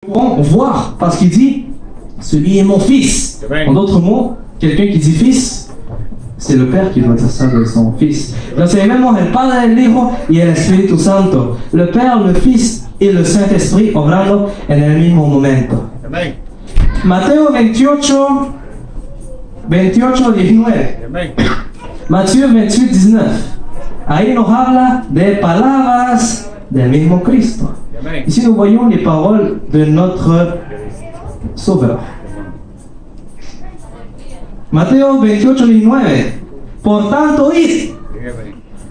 pouvons voir, parce qu'il dit, celui est mon fils. En d'autres mots, quelqu'un qui dit fils, c'est le Père qui doit dire ça de son Fils. Entonces vemos el Padre, el Hijo y el Espíritu Santo. Le Père, le Fils y el Saint-Esprit obrando en el mismo momento. Amén. Mateo 28, 19. Amén. Mateo 28, 19. Ahí nos habla de palabras del mismo Cristo. Amén. Ici nous voyons les paroles de notre Sauveur. Mateo 28, 19. Por tanto, id,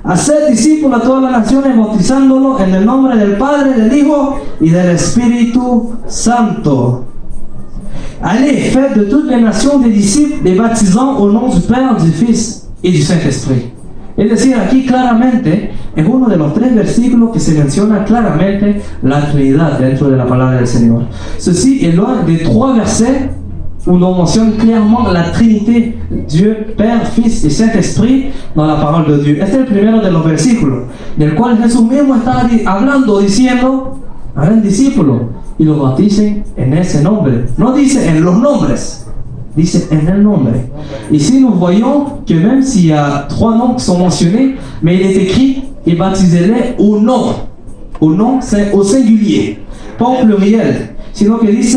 haced discípulos a todas las naciones, bautizándolos en el nombre del Padre, del Hijo y del Espíritu Santo. Allez, faites de toutes les nations des disciples, les baptisant au nom du Père, du Fils y du Saint-Esprit. Es decir, aquí claramente es uno de los 3 versículos que se menciona claramente la Trinidad dentro de la palabra del Señor. Ceci est l'un des 3 versets où l'on mentionne clairement la Trinité, Dieu, Père, Fils y Saint-Esprit dans la parole de Dieu. Este es el primero de los versículos, del cual Jesús mismo está hablando, diciendo, hagan discípulos y los bauticen en ese nombre. No dice en los nombres, dice en el nombre. Ici nous voyons que même s'il y a 3 noms qui sont mentionnés, mais il est écrit, et baptisez-les au nom. Au nom, c'est au singulier, pas au pluriel, sino que dice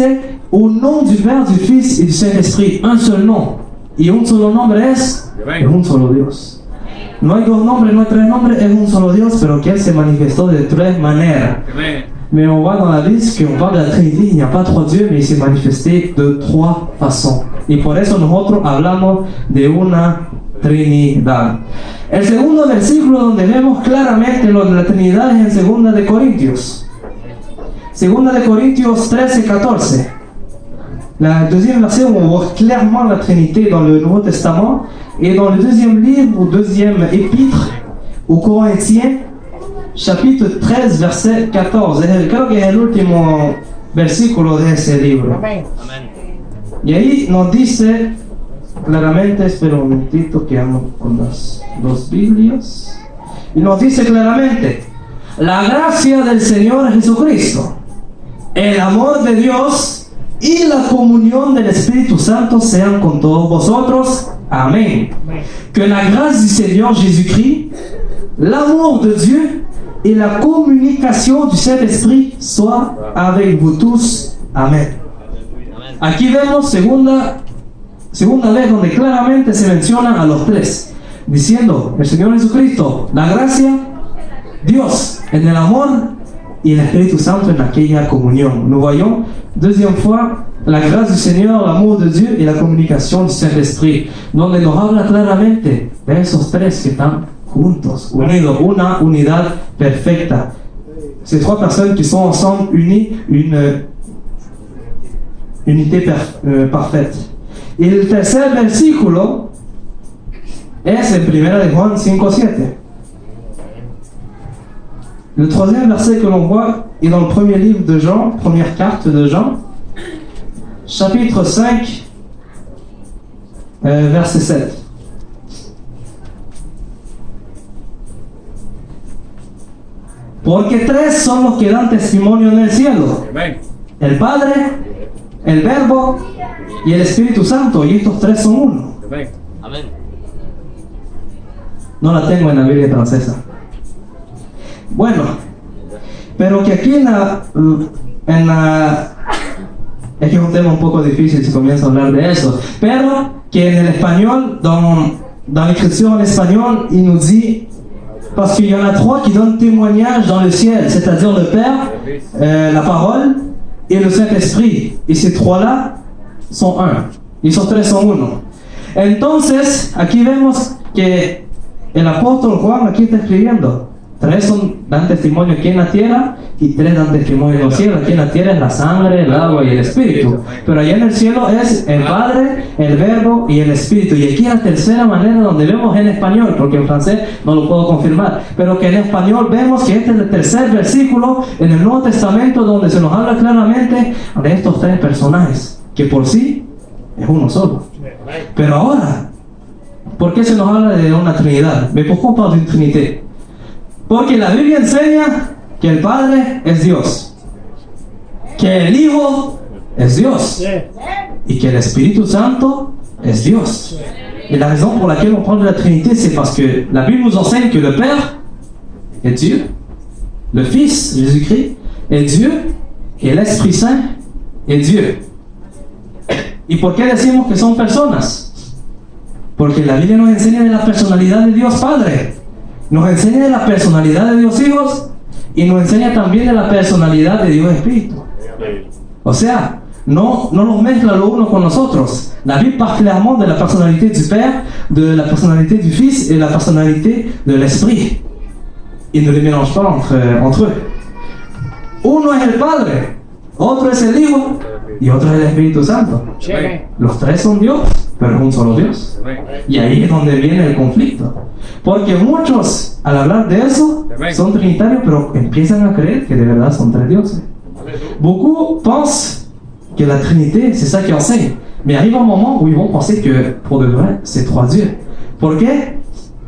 au nom du Père, du Fils y du Saint-Esprit, un seul nom. Y un solo nombre es un solo Dios. No hay 2 nombres, no hay 3 nombres, es un solo Dios, pero que Él se manifestó de 3 maneras. Mais on voit dans la liste qu'on parle de la Trinité, il n'y a pas 3 dieux, mais il s'est manifesté de 3 façons. Y por eso nosotros hablamos de una Trinidad. El segundo versículo donde vemos claramente lo de la Trinidad es en 2 de Corintios. 2 de Corintios 13, 14. La deuxième verset où on voit clairement la Trinité dans le Nouveau Testament et dans le deuxième livre ou deuxième épître aux Corinthiens, chapitre 13, verset 14. Creo que es el último versículo de ese libro. Amén. Y ahí nos dice claramente, espera un momentito que ando con las 2 Biblias, y nos dice claramente, la gracia del Señor Jesucristo, el amor de Dios y la comunión del Espíritu Santo sean con todos vosotros. Amén. Que la grâce du Seigneur Jésus-Christ, l'amour de Dieu et la communication du Saint-Esprit soient avec vous tous. Amén. Aquí vemos segunda vez donde claramente se menciona a los 3, diciendo el Señor Jesucristo, la gracia, Dios en el amor y el Espíritu Santo en aquella comunión. Nous voyons deuxième fois la grâce du Señor, l'amour de Dieu y la comunicación du Saint-Esprit, donde nos habla claramente de esos 3 que están juntos, unidos, una unidad perfecta. Ces 3 personnes qui sont ensemble unies, une unité parfaite. Y el tercer versículo es en 1 de Juan 5:7. Le troisième verset que l'on voit est dans le premier livre de Jean, première carte de Jean, chapitre 5, verset 7. Porque 3 son los que dan testimonio en el cielo: el Padre, el Verbo y el Espíritu Santo, y estos 3 son uno. Amén. No la tengo en la Biblia francesa. Bueno, pero que aquí es que es un tema un poco difícil si comienzo a hablar de eso, pero que en el español, dans l'écriture en espagnol, il nous dit, parce qu'il y en a 3 qui donnent témoignage dans le ciel, c'est-à-dire le Père, la parole et le Saint-Esprit, y ces 3-là son 1, y esos 3 son 1. Entonces, aquí vemos que el apóstol Juan aquí está escribiendo, 3 dan testimonio aquí en la tierra y 3 dan testimonio en el cielo. Aquí en la tierra es la sangre, el agua y el Espíritu, pero allá en el cielo es el Padre, el Verbo y el Espíritu. Y aquí es la tercera manera donde vemos en español, porque en francés no lo puedo confirmar, pero que en español vemos que este es el tercer versículo en el Nuevo Testamento donde se nos habla claramente de estos 3 personajes, que por sí es uno solo. Pero ahora, ¿por qué se nos habla de una Trinidad? ¿Mais pourquoi on parle d'une Trinité? Porque la Biblia enseña que el Padre es Dios. que el Hijo es Dios y que el Espíritu Santo es Dios. Et la raison pour laquelle on parle de la Trinité, c'est parce que la Bible nous enseigne que le Père est Dieu, le Fils, Jésus-Christ, est Dieu, et l'Esprit Saint est Dieu. ¿Y por qué decimos que son personas? Porque la Biblia nos enseña de la personalidad de Dios Padre, nos enseña de la personalidad de Dios Hijos, y nos enseña también de la personalidad de Dios Espíritu. O sea, no los mezcla lo uno con los otros. La Bible parle clairement de la personnalité du Père, de la personnalité du Fils et de la personnalité de l'Esprit. Il ne les mélange pas entre eux. Uno es el Padre, otro es el Hijo y otro es el Espíritu Santo. Los tres son Dios, pero es un solo Dios. Y ahí es donde viene el conflicto. Porque muchos, al hablar de eso, son trinitarios, pero empiezan a creer que de verdad son tres dioses. Beaucoup pensent que la Trinité, c'est ça qui enseigne. Mais arrive un moment où ils vont penser que, pour de vrai, c'est trois dieux. ¿Por qué?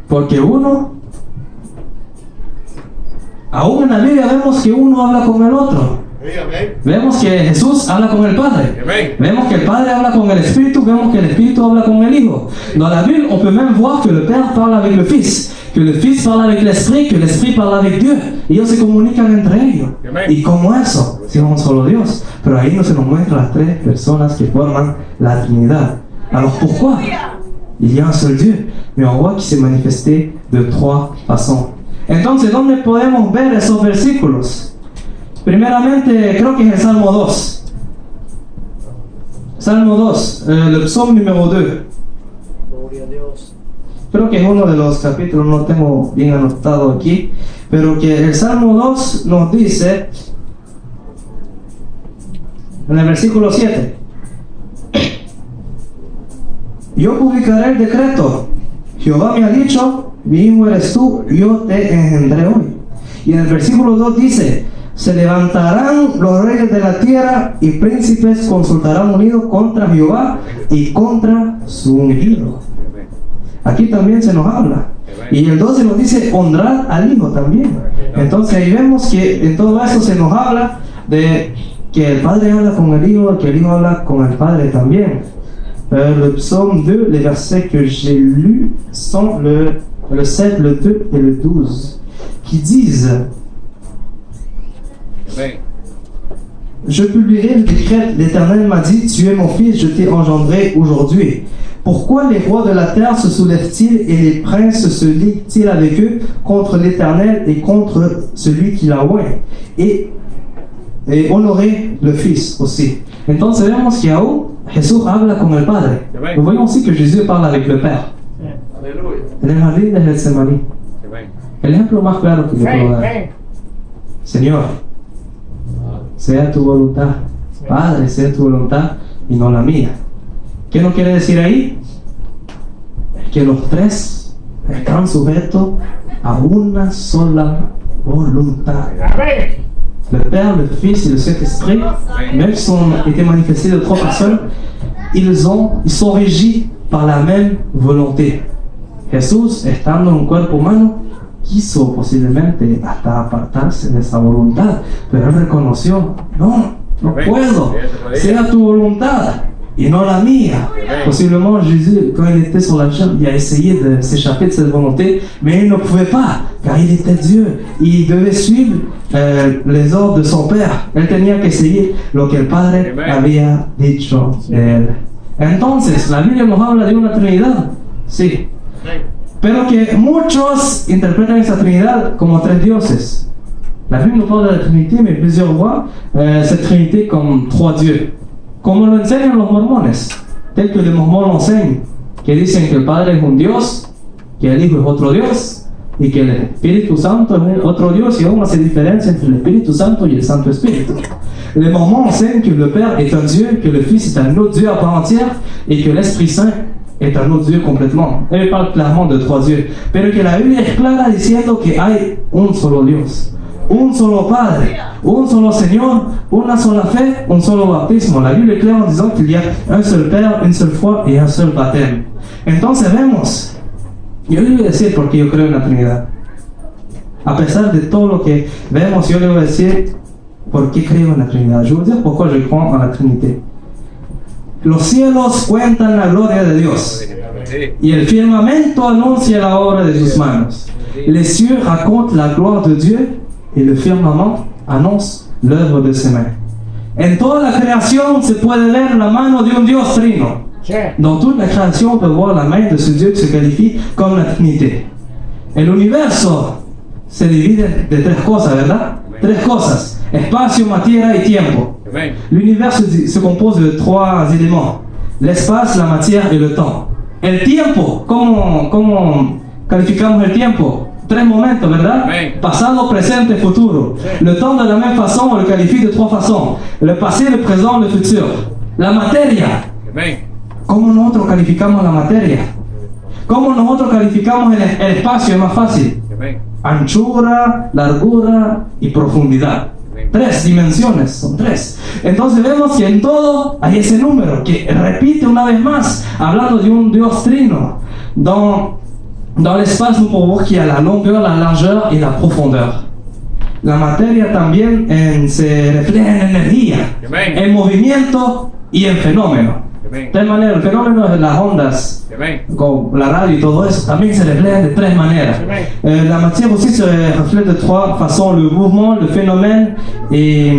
Porque uno, aún en la Biblia vemos que uno habla con el otro. Vemos que Jesús habla con el Padre. Vemos que el Padre habla con el Espíritu. Vemos que el Espíritu habla con el Hijo. Dans la Bible, on peut même voir que le Père parle avec le Fils, que le Fils parle avec l'Esprit, que l'Esprit parle avec Dieu. Ellos se comunican entre ellos. ¿Y cómo eso? Si es un solo Dios. Pero ahí no se nos muestran las tres personas que forman la Trinidad. Alors pourquoi? Il y a un seul Dieu, mais on voit qu'il s'est manifesté de trois façons. Entonces, ¿dónde podemos ver esos versículos? Primeramente, creo que es el Salmo 2. Salmo 2, le psaume numéro 2. Gloria a Dios. Creo que es uno de los capítulos, no tengo bien anotado aquí, pero que el Salmo 2 nos dice, en el versículo 7, yo publicaré el decreto, Jehová me ha dicho, mi hijo eres tú, yo te engendré hoy. Y en el versículo 2 dice, se levantarán los reyes de la tierra y príncipes consultarán unidos contra Jehová y contra su ungido. Aquí también se nos habla. Y el 12 nos dice, honrad al Hijo también. Entonces ahí vemos que en todo eso se nos habla de que el Padre habla con el Hijo, que el Hijo habla con el Padre también. Le psaume 2, les versets que j'ai lus sont le 7, le 2 et le 12, qui disent, je publierai le décret, l'Éternel m'a dit, tu es mon fils, je t'ai engendré aujourd'hui. Pourquoi les rois de la terre se soulèvent-ils et les princes se liguent-ils avec eux contre l'Éternel et contre celui qui l'a oint? Et honorer le Fils aussi. Entonces vemos que aún Jesús habla con el Padre. Nous voyons aussi que Jésus parle avec le Père. En el jardín de Getsemaní. El ejemplo más claro que yo puedo dar. Señor, sea tu voluntad. Padre, sea tu voluntad y no la mía. ¿Qué nos quiere decir ahí? Que los tres están sujetos a una sola voluntad. Le Père, le Fils et le Saint-Esprit, même s'ils ont été manifestés de trois personnes, ils sont régis par la même volonté. Jesús, estando en un cuerpo humano, quiso posiblemente hasta apartarse de esa voluntad, pero él reconoció, no puedo, sea tu voluntad et non la mia. Possiblement, Jésus, quand il était sur la chair, il a essayé de s'échapper de cette volonté, mais il ne pouvait pas, car il était Dieu. Il devait suivre les ordres de son Père. Él tenía que seguir lo que el Padre había dicho de él. Entonces, la Biblia nos habla de una Trinidad, sí, pero que muchos interpretan esa Trinidad como tres dioses. La Bible nous parle de la Trinité, mais plusieurs voient cette Trinité comme trois dieux. Como lo enseñan los mormones, tel que los mormones enseñan, que dicen que el Padre es un Dios, que el Hijo es otro Dios, y que el Espíritu Santo es otro Dios, y aún hace diferencia entre el Espíritu Santo y el Santo Espíritu. Les mormons enseignent que le Père est un Dieu, que le Fils est un autre Dieu à part entière, et que l'Esprit Saint est un autre Dieu complètement. Elle parle clairement de trois dieux, pero que la Biblia es clara diciendo que hay un solo Dios. Un solo Padre, un solo Señor, una sola fe, un solo bautismo. La Bible est claire en disant qu'il y a un seul Père, une seule foi et un seul baptême. Entonces vemos, yo le voy a decir por qué yo creo en la Trinidad. A pesar de todo lo que vemos, yo le voy a decir ¿Por qué creo en la Trinidad? Je vais vous dire pourquoi je crois en la Trinité. Los cielos cuentan la gloria de Dios y el firmamento anuncia la obra de sus manos. Les cieux racontent la gloire de Dieu et le firmament annonce l'œuvre de ses mains. En toda la creación se puede ver la mano de un Dios trino. Dans toute la création, on peut voir la main de ce Dieu qui se qualifie comme la Trinité. El universo se divide de tres cosas, ¿verdad? Tres cosas: espacio, materia y tiempo. L'univers se compose de trois éléments: l'espace, la matière et le temps. El tiempo, ¿cómo calificamos el tiempo? Tres momentos, ¿verdad? Pasado, presente, futuro. Le temps de la même façon, on le qualifie de trois façons: le passé, le présent, le futur. La materia. ¿Cómo nosotros calificamos la materia? ¿Cómo nosotros calificamos el espacio? Es más fácil: anchura, largura y profundidad. Tres dimensiones, son tres. Entonces vemos que en todo hay ese número que repite una vez más, hablando de un Dios trino. Dans l'espace, nous pouvons voir qu'il y a la longueur, la largeur et la profondeur. La materia también se refleja en energía, en movimiento y en fenómeno. De tres maneras: el fenómeno de las ondas, con la radio y todo eso, también se refleja de tres maneras. La matière aussi se reflète de trois façons: le mouvement, le phénomène y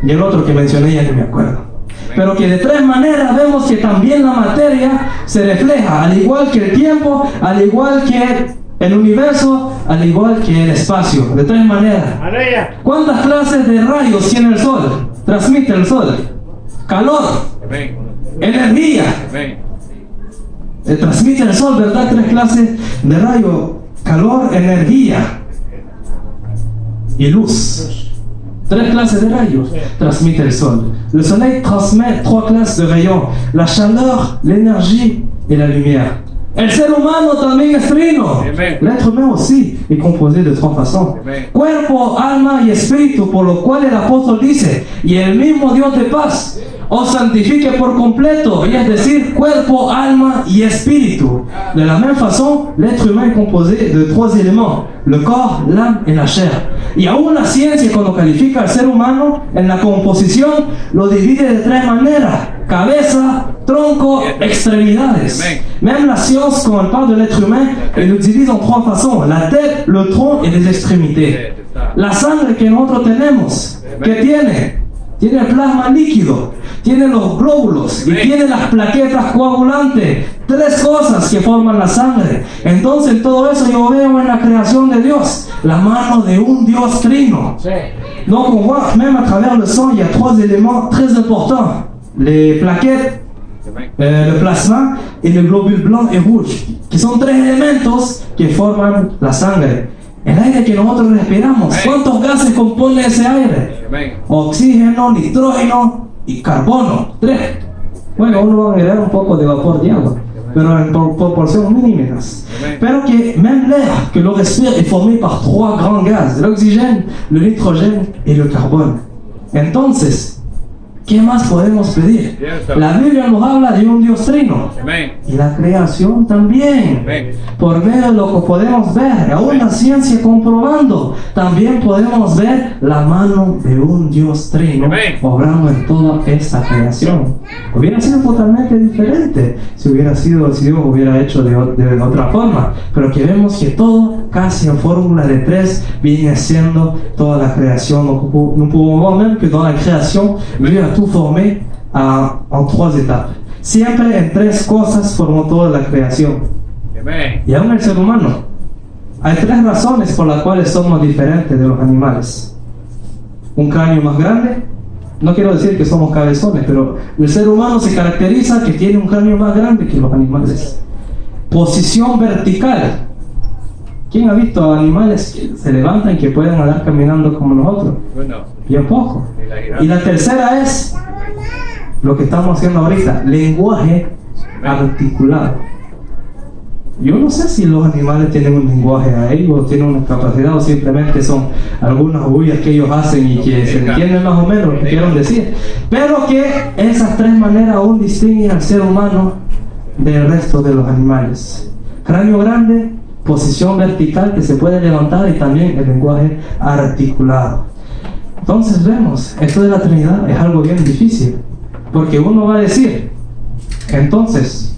el otro que mencioné, ya no me acuerdo. Pero que de tres maneras vemos que también la materia se refleja, al igual que el tiempo, al igual que el universo, al igual que el espacio. De tres maneras. ¿Cuántas clases de rayos tiene el sol? Transmite el sol: calor, energía. Transmite el sol, ¿verdad? Tres clases de rayos: calor, energía y luz. Tres clases de rayos transmite el sol. Le soleil transmet trois classes de rayons: la chaleur, l'énergie et la lumière. El ser humano también es trino. L'être humain aussi est composé de trois façons: cuerpo, alma y espíritu, por lo cual el apóstol dice: y el mismo Dios de paz os santifique por completo, y es decir, cuerpo, alma y espíritu. De la même façon, l'être humain est composé de trois éléments: le corps, l'âme et la chair. Y aún la ciencia, cuando califica al ser humano en la composición, lo divide de tres maneras: cabeza, tronco, extremidades. Même la science, quand elle parle de l'être humain, elle le divise en trois façons: la tête, le tronc et les extrémités. La sangre que nosotros tenemos, ¿qué tiene? Tiene el plasma líquido, tiene los glóbulos y tiene las plaquetas coagulantes. Tres cosas que forman la sangre. Entonces todo eso yo veo en la creación de Dios, la mano de un Dios trino. Donc on voit même à travers le sang, il y a trois éléments très importants: les plaquettes, le plasma et le globule blanc et rouge, qui sont tres elementos que forman la sangre. El aire que nosotros respiramos, ¿cuántos gases compone ese aire? Oxígeno, nitrógeno y carbono. Tres. Bueno, uno va a agregar un poco de vapor de agua, pero en proporciones mínimas. Pero que même l'air que l'on respire est formé par trois grands gaz: l'oxygène, le nitrogène et le carbone. Entonces, ¿qué más podemos pedir? La Biblia nos habla de un Dios trino. Y la creación también. Por medio de lo que podemos ver, aún la ciencia comprobando, también podemos ver la mano de un Dios trino obrando en toda esta creación. Hubiera sido totalmente diferente si Dios hubiera hecho de otra forma. Pero que vemos que todo, casi en fórmula de tres, viene siendo toda la creación. Nous pouvons voir même que dans la création, Dieu a tout formé en trois étapes. Siempre en tres cosas formó toda la creación. Y aún el ser humano. Hay tres razones por las cuales somos diferentes de los animales: un cráneo más grande. No quiero decir que somos cabezones, pero el ser humano se caracteriza que tiene un cráneo más grande que los animales. Posición vertical. ¿Quién ha visto animales que se levantan y que pueden andar caminando como nosotros? Bien poco. Y la tercera es lo que estamos haciendo ahorita: lenguaje articulado. Yo no sé si los animales tienen un lenguaje ahí o tienen una capacidad, o simplemente son algunas bullas que ellos hacen y que se entienden más o menos lo que quieren decir. Pero que esas tres maneras aún distinguen al ser humano del resto de los animales: cráneo grande, posición vertical que se puede levantar y también el lenguaje articulado. Entonces vemos, esto de la Trinidad es algo bien difícil, porque uno va a decir, entonces,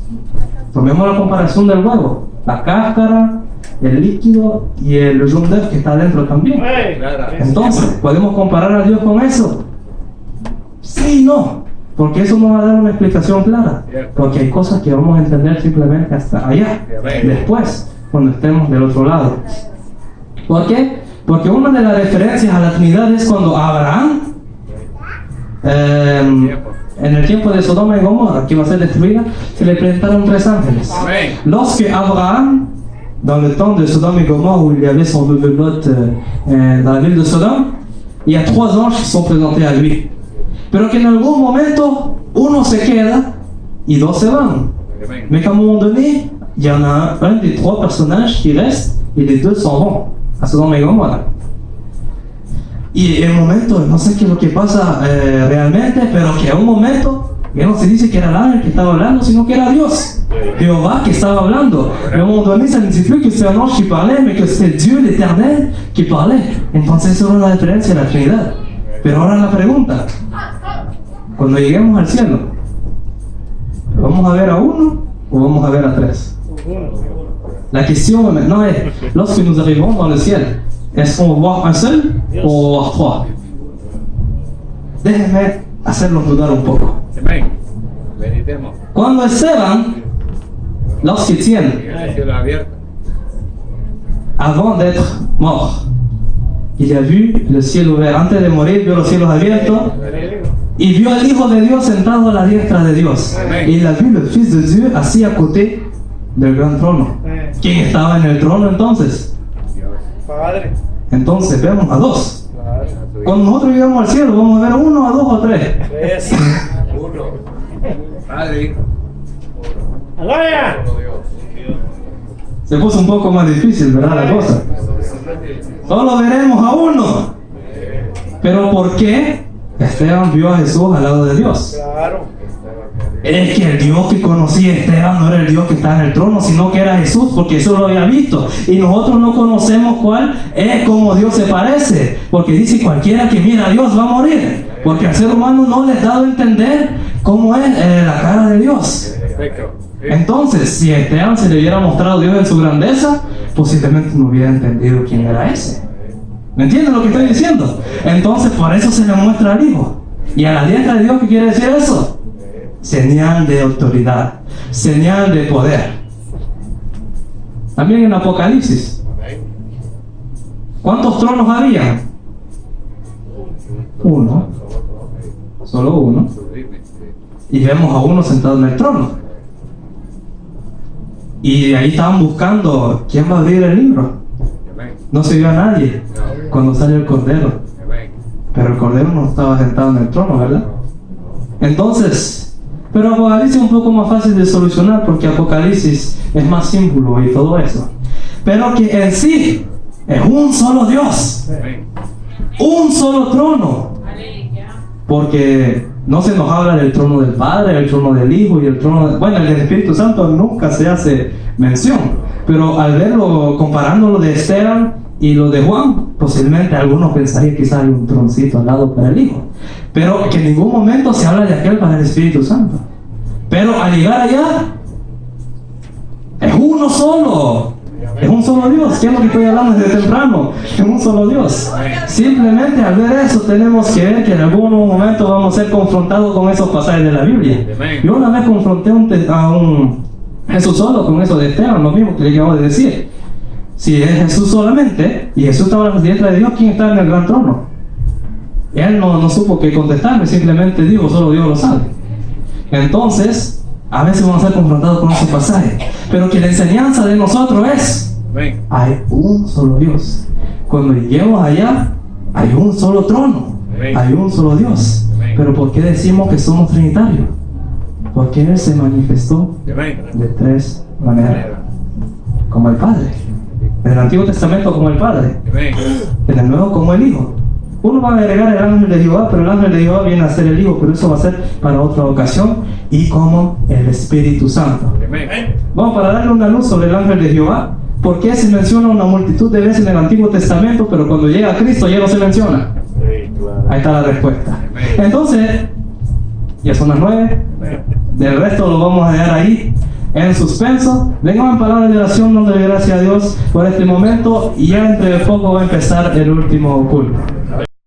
tomemos la comparación del huevo, la cáscara, el líquido y el yundef que está adentro también. Entonces, ¿podemos comparar a Dios con eso? Sí y no, porque eso nos va a dar una explicación clara, porque hay cosas que vamos a entender simplemente hasta allá, después, cuando estemos del otro lado. ¿Por qué? Porque una de las referencias a la Trinidad es cuando Abraham, en el tiempo de Sodoma y Gomorra, que iba a ser destruida, se le presentaron 3 ángeles. Lorsque Abraham, dans le temps de Sodome et Gomorre, où il y avait son neveu Lot dans la ville de Sodome, il y a 3 anges qui sont présentés à lui. Pero que en algún momento, uno se queda y 2 se van. Mais qu'à un moment donné, il y en a un des 3 personnages qui reste et les 2 s'en vont a Sodoma y Gomorra. Y en el momento, no sé qué es lo que pasa realmente, pero que en un momento, ya no se dice que era el ángel que estaba hablando, sino que era Dios, Jehová qui estaba hablando. Et à un moment donné, ça ne dit plus que c'était un ange qui parlait, mais que c'était Dieu l'Éternel qui parlait. Entonces, eso era una referencia a la Trinidad. Pero ahora la pregunta, cuando lleguemos al cielo, ¿vamos a ver a uno o vamos a ver a 3? La question maintenant est, lorsque nous arriverons dans le ciel, est-ce qu'on va voir un seul ou on va voir 3? Déjenme hacerlos dudar un poco. Cuando Esteban, lorsqu'Étienne, avant d'être mort, il a vu le cielo ouvert. Antes de morir, vio los cielos abiertos y vio al Hijo de Dios sentado a la diestra de Dios. Y il a vu le Fils de Dieu assis à côté del gran trono. ¿Quién estaba en el trono entonces? Padre. Entonces vemos a 2. Cuando nosotros llegamos al cielo, vamos a ver 1, a 2 o 3. 3. Padre. ¡Aleluya! Se puso un poco más difícil, ¿verdad? La cosa. Solo veremos a 1. Pero ¿por qué Esteban vio a Jesús al lado de Dios? Claro. Es que el Dios que conocía a Esteban no era el Dios que está en el trono, sino que era Jesús, porque Jesús lo había visto. Y nosotros no conocemos cuál es, cómo Dios se parece, porque dice cualquiera que mira a Dios va a morir, porque al ser humano no le ha dado a entender cómo es la cara de Dios. Entonces, si a Esteban se le hubiera mostrado Dios en su grandeza, posiblemente no hubiera entendido quién era ese. ¿Me entienden lo que estoy diciendo? Entonces, por eso se le muestra al Hijo. Y a la diestra de Dios, ¿qué quiere decir eso? Señal de autoridad, señal de poder. También en Apocalipsis, ¿cuántos tronos había? 1, solo 1. Y vemos a 1 sentado en el trono. Y ahí estaban buscando quién va a abrir el libro. No se vio a nadie cuando salió el Cordero. Pero el Cordero no estaba sentado en el trono, ¿verdad? Entonces, pero Apocalipsis es un poco más fácil de solucionar porque Apocalipsis es más símbolo y todo eso. Pero que en sí es un solo Dios, un solo trono. Porque no se nos habla del trono del Padre, el trono del Hijo y el trono de... Bueno, el del Espíritu Santo nunca se hace mención. Pero al verlo, comparando lo de Esteban y lo de Juan, posiblemente algunos pensarían que quizás hay un troncito al lado para el Hijo. Pero que en ningún momento se habla de aquel para el Espíritu Santo. Pero al llegar allá, es uno solo. Es un solo Dios. ¿Qué es lo que estoy hablando desde temprano? Es un solo Dios. Simplemente al ver eso tenemos que ver que en algún momento vamos a ser confrontados con esos pasajes de la Biblia. Yo una vez confronté a un Jesús solo con eso de Esteban, lo mismo que le acabo de decir. Si es Jesús solamente, y Jesús estaba a la diestra de Dios, ¿quién está en el gran trono? Él no supo qué contestarme, simplemente dijo, solo Dios lo sabe. Entonces, a veces vamos a ser confrontados con ese pasaje, pero que la enseñanza de nosotros es, hay un solo Dios. Cuando lleguemos allá, hay un solo trono, hay un solo Dios. Pero ¿por qué decimos que somos trinitarios? Porque Él se manifestó de 3 maneras. Como el Padre. En el Antiguo Testamento como el Padre. En el Nuevo como el Hijo. Uno va a agregar el ángel de Jehová, pero el ángel de Jehová viene a ser el Hijo, pero eso va a ser para otra ocasión. Y como el Espíritu Santo. Vamos para darle una luz sobre el ángel de Jehová. ¿Por qué se menciona una multitud de veces en el Antiguo Testamento, pero cuando llega Cristo ya no se menciona? Ahí está la respuesta. Entonces, ya son las 9. Del resto lo vamos a dejar ahí en suspenso. Vengan en palabras de oración, dándole gracias a Dios por este momento. Y ya entre poco va a empezar el último culto.